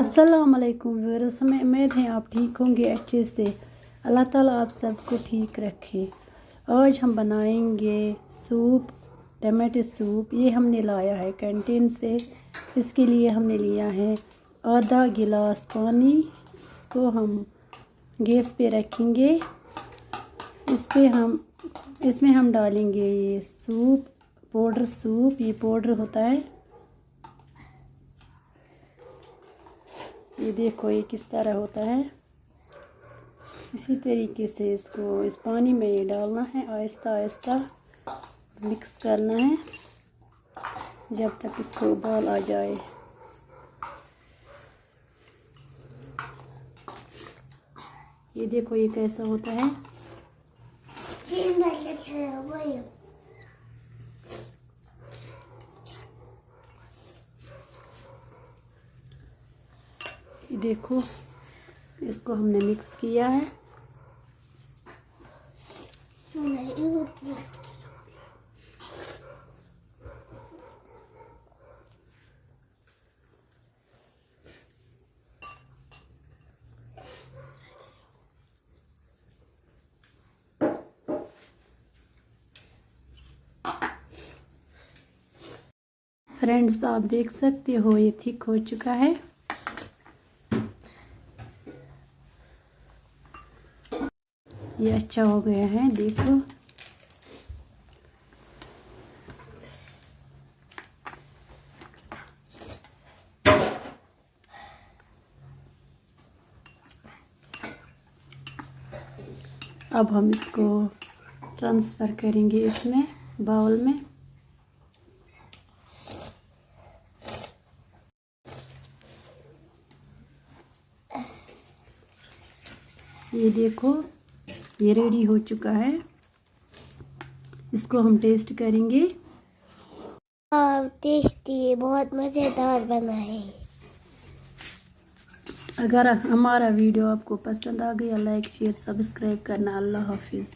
अस्सलाम वालेकुम व्यूअर्स, हमें उम्मीद है आप ठीक होंगे अच्छे से। अल्लाह ताला आप सबको ठीक रखे। आज हम बनाएंगे सूप, टमाटो सूप। ये हमने लाया है कैंटीन से। इसके लिए हमने लिया है आधा गिलास पानी। इसको हम गैस पे रखेंगे। इसमें हम डालेंगे ये सूप पाउडर। सूप ये पाउडर होता है। ये देखो ये किस तरह होता है। इसी तरीके से इसको इस पानी में ये डालना है, आहिस्ता आहिस्ता मिक्स करना है जब तक इसको उबाल आ जाए। ये देखो ये कैसा होता है। ये देखो इसको हमने मिक्स किया है। फ्रेंड्स आप देख सकते हो ये थिक हो चुका है। ये अच्छा हो गया है, देखो। अब हम इसको ट्रांसफ़र करेंगे इसमें बाउल में। ये देखो ये रेडी हो चुका है। इसको हम टेस्ट करेंगे। टेस्टी, बहुत मज़ेदार बना है। अगर हमारा वीडियो आपको पसंद आ गया, लाइक शेयर सब्सक्राइब करना। अल्लाह हाफिज़।